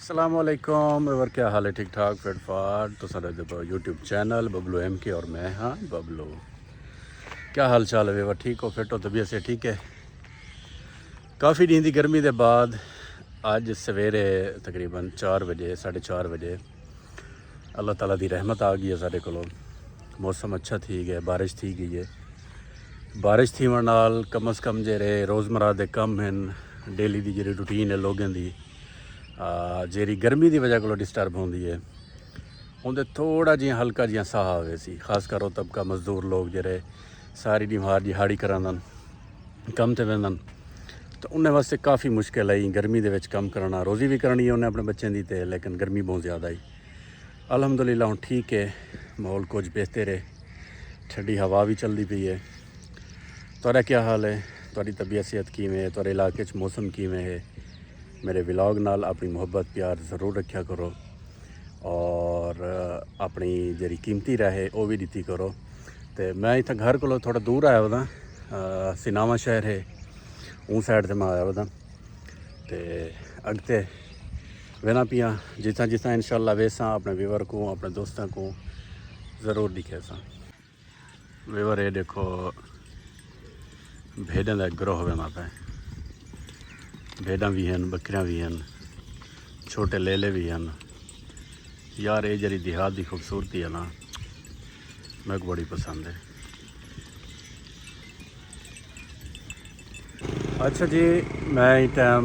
अस्सलामुअलैकुम और क्या हाल है। ठीक ठाक फिट फाट तो सारे यूट्यूब चैनल बबलू एम के और मैं हाँ बबलू। क्या हाल चाल है वेवर, ठीक हो फिट हो तबीयत से ठीक है। काफ़ी दिन की गर्मी के बाद अज सवेरे तकरीबन 4 बजे 4:30 बजे अल्लाह ताला की रहमत आ गई है साढ़े को। मौसम अच्छा थी गया, बारिश थी गई है। बारिश थी नाल कम अज़ कम जेरे रोज़मर्रा के कम हैं, डेली की जी रूटीन है लोगों की जी गर्मी की वजह को डिस्टर्ब होंगी है। उनके थोड़ा जिहा हल्का जिहा साह आवे सी, खासकर वो तबका मजदूर लोग जेरे सारी दिहाड़ दिहाड़ी करन कम ते वेंदन, तो उन्हें वास्ते काफ़ी मुश्किल आई गर्मी के कम करना। रोज़ी भी करनी है उन्हें अपने बच्चों की, तो लेकिन गर्मी बहुत ज़्यादा आई। अल्हम्दुलिल्लाह हुण ठीक है, माहौल कुछ बेहतर है, ठंडी हवा भी चलती पई है। तुहाडा क्या हाल है, तुहाडी तबीयत सेहत किवें है, तुहाडे इलाके च मौसम किवें है। मेरे व्लॉग नाल अपनी मुहब्बत प्यार ज़रूर रखा करो और अपनी जी कीमती राय है वह भी दी करो। तो मैं इतना घर को थोड़ा दूर आया वदा, सिनावा शहर है उन साइड से मैं आया वदा, तो अगते वेना पिया जितना जितना इंशाल्लाह वेसा अपने व्यूवर को अपने दोस्तों को ज़रूर दिखे सा। व्यूवर ये देखो भेड़ों का ग्रोह वेना पे, भेड़ां भी हैं, बकरियां भी हैं, छोटे लेले भी हैं। यार ये जरी देहात की खूबसूरती है ना, मेरे को बड़ी पसंद है। अच्छा जी, मैं इस टाइम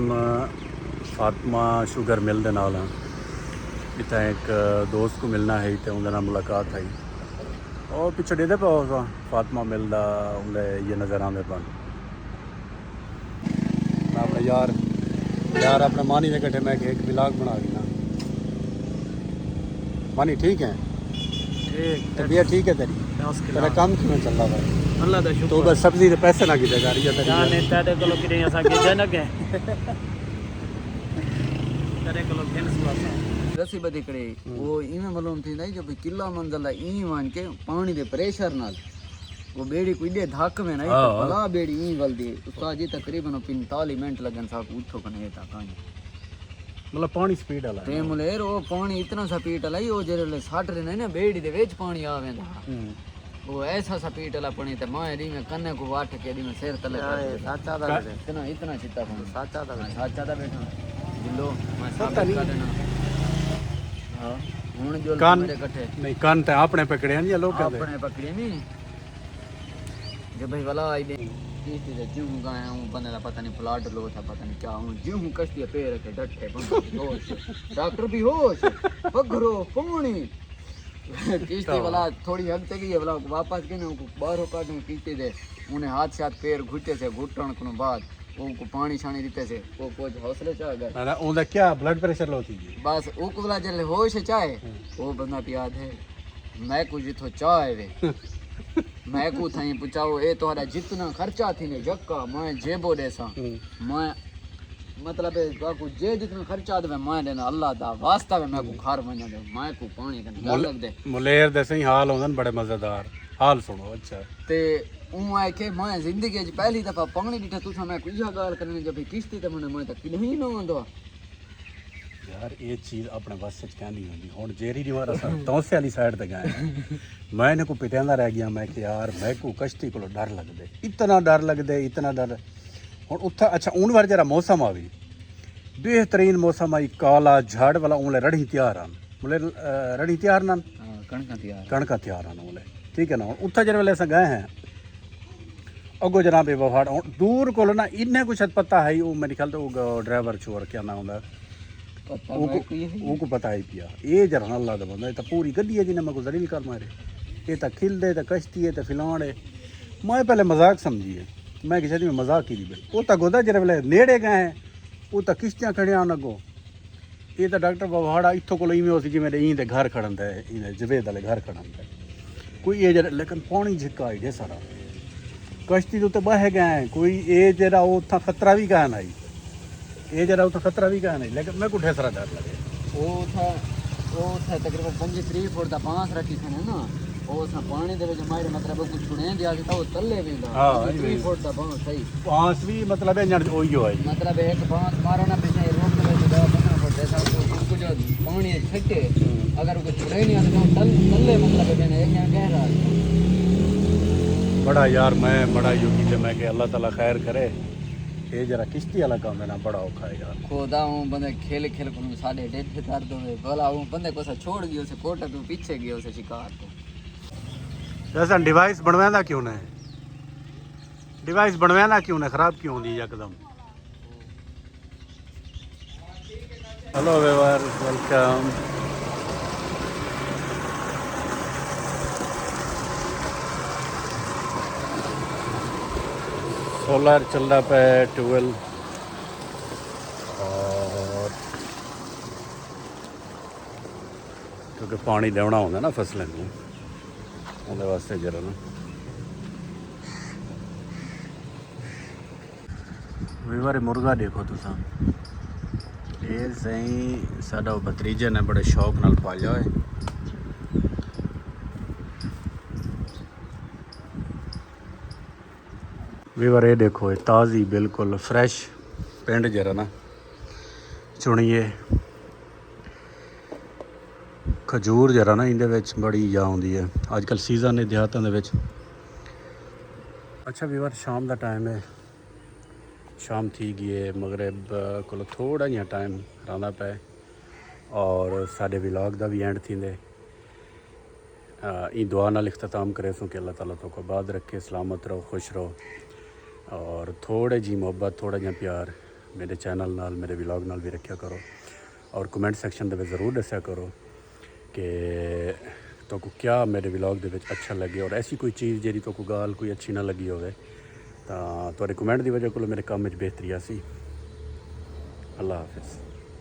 फातिमा शुगर मिल दे नाल हाँ। इतना एक दोस्त को मिलना है तो उनके नाल मुलाकात आई और पिछे देते पाओ फातिमा मिलदा उन्हें ये नज़र आते पन। मैं अपने यार अपने मानी के कट्ठे मैं एक व्लॉग बना दी ना। मानी ठीक है, तबीयत ठीक है तेरी, तेरा काम क्यों चल रहा है? अल्लाह दा शुक्र। तो बस सब्जी के पैसे ना कीते जा रही है जाने तेरे कोलो किरे असा के जन के तेरे कोलो घेन सुवासा रसी बदी करे वो इवें मालूम थी नहीं जो किला मंजिल ई मान के पानी दे प्रेशर नाल वो बेड़ी कोई दे धक में नहीं तो भला बेड़ी ई गल दी उस्ताद जी तकरीबन 45 मिनट लगन सा उठो कने ता कहानी मतलब पानी स्पीड वाला ते मुलेर वो पानी इतना सा पीट लाई वो जेरे साट रे नहीं ना बेड़ी दे विच पानी आवेंदा वो ऐसा सा पीट वाला पानी ते मां दी में कन्ने को वाट के दी में सिर तले साचा दा इतना इतना चित्ता पानी साचा दा बैठा जिलो मैं साबित कर देना। हां हुन जो मेरे कट्ठे नहीं कान ते आपने पकड़े हैं या लोग अपने पकड़े नहीं जब भाई वाला आई दे किसी से जूं गाया हूं बंदे दा पता नहीं प्लाट लो था पता नहीं क्या हूं जूं कश्ती पे रखे डटे बंद होश डॉक्टर भी होश पगरो पानी किश्ती वाला थोड़ी हद तक ही वाला वापस के ना बाहर काटूं किश्ती दे उन्हें हाथ से पैर घुटे से घुटण को बाद वो को पानी छानी देते से वो कुछ हौसले चाह गए ना ओदा क्या ब्लड प्रेशर लो थी बस वो वाला जल होश चाहे वो बंदा याद है मैं कुछ जिथो चाहे वे मैं को थई पुछाओ ए तोहरा जितना खर्चा थी ने जक्का मैं जेबो देसा मैं मतलब बाकू जे जितना खर्चा दे मैं देना अल्लाह दा वास्ता में मैं को घर बना दे मैं को पानी का लग दे मुलेर दे सही हाल होंदन बड़े मजेदार हाल सुनो। अच्छा ते ऊ आए के मैं जिंदगी च पहली दफा पानी दिठा तुसा मैं कुछ गाल करने जब किश्ती ते मैं तक नहीं ना आंदो यार ये चीज़ अपने बस क्या नहीं होती। हुण जेरी दीवार तौसे वाली साइड ते गए मैं इन्हें को पिटांदा रह गया। मैं कि यार मैं को कश्ती को डर लगदे, इतना डर लगदे, इतना डर। हुण उत्थे अच्छा उन बार जरा मौसम आवी बेहतरीन मौसम आई, काला झाड़ वाला उंगले रड़ी तैयार आन मुले रड़ी तैयार ना कणका तैयार आन उंगले ठीक है ना। उत्थे जरे वेले असां गए हैं अगो जनाब वफाड़ दूर को ना इन्हें कुछ पता है वो मेरे ख्याल तो ड्राइवर चोर क्या ना होंदा वो पता ही पिया ये जरा अल्लाह दा बंदा तो पूरी गड्डी है जिन्हें मैं गुजरी नहीं कर मारे ये तो खिलदे तो कश्ती है तो फिलाण है। मैं पहले मजाक समझिए, मैं किसी में मजाक ही नहीं वो तो गोदा जरे वेले नेड़े गए हैं वो तो किश्तियाँ खड़े आन अगो ये तो डॉक्टर बवाड़ा इतों को इवें हो सी जिमें ई दे घर खड़न दे जवेद वाले घर खड़न दे कोई ये जरा लेकिन पानी झिक्का आई जे सारा कश्ती तो बह गए कोई ये जरा उतना खतरा भी कहा नहीं ये जरा उतना खतरा भी कहा नहीं लेकिन मैं को ढेसरा डर लगे वो था तकरीबन 5-3 फुट दा बांस रखी थे ना वो सा पानी दे विच मारे मतलब कुछ छुड़े दिया था वो तल्ले वेंदा। हां 3 फुट दा बांस सही बांस भी मतलब है ओही होई मतलब एक बांस मारो ना पीछे रोक दे 10-15 फुट जैसा कुछ छटे अगर वो छुड़े नहीं आते तो तल्ले मतलब देने एक यहाँ कह रहा बड़ा यार मैं बड़ा युगी ते मैं कि अल्लाह ताला खैर करे ये जरा किश्ती वाला काम है ना बड़ा औखा है यार खोदा हूँ बंदे खेल खेल को साढ़े डेढ़ दर्द हुए भला हूँ बंदे को सा छोड़ गयो से कोटा तू पीछे गयो से शिकार को जैसा डिवाइस बनवाना क्यों ने डिवाइस बनवाना क्यों ने खराब क्यों होंदी एकदम हेलो व्यूअर्स वेलकम सोलर चल रहा पे 12 और क्योंकि पानी देना होंगे ना फसलें को उनके वास्ते जरा ना वीवर मुर्गा देखो तुसा ये सही साडा भतरीजे ने बड़े शौक नाल पालिया है वीवर ये देखो ये ताज़ी बिल्कुल फ्रैश पिंड जरा ना चुनिए खजूर जरा ना इंदे विच बड़ी जा आउंदी है आजकल सीज़न है देहातां दे विच अच्छा वीवर शाम का टाइम है शाम थी गई है मगरब को थोड़ा जिहा टाइम रहंदा पे और साडे व्लॉग का भी एंड थींदे ई दुआ नाल इख्तिताम करे सो कि अल्लाह ताला तो को आबाद रखे सलामत रहो खुश रहो और थोड़े जी मोहब्बत थोड़ा जिहा प्यार मेरे चैनल नाल मेरे व्लॉग नाल भी रखा करो और कमेंट सैक्शन दे ज़रूर दस्या करो कि तो को क्या मेरे व्लॉग दे विच अच्छा लगे और ऐसी कोई चीज़ जी तो को गाल कोई अच्छी ना लगी होवे तो कमेंट की वजह को मेरे काम में बेहतरी आसी अल्लाह हाफिज़।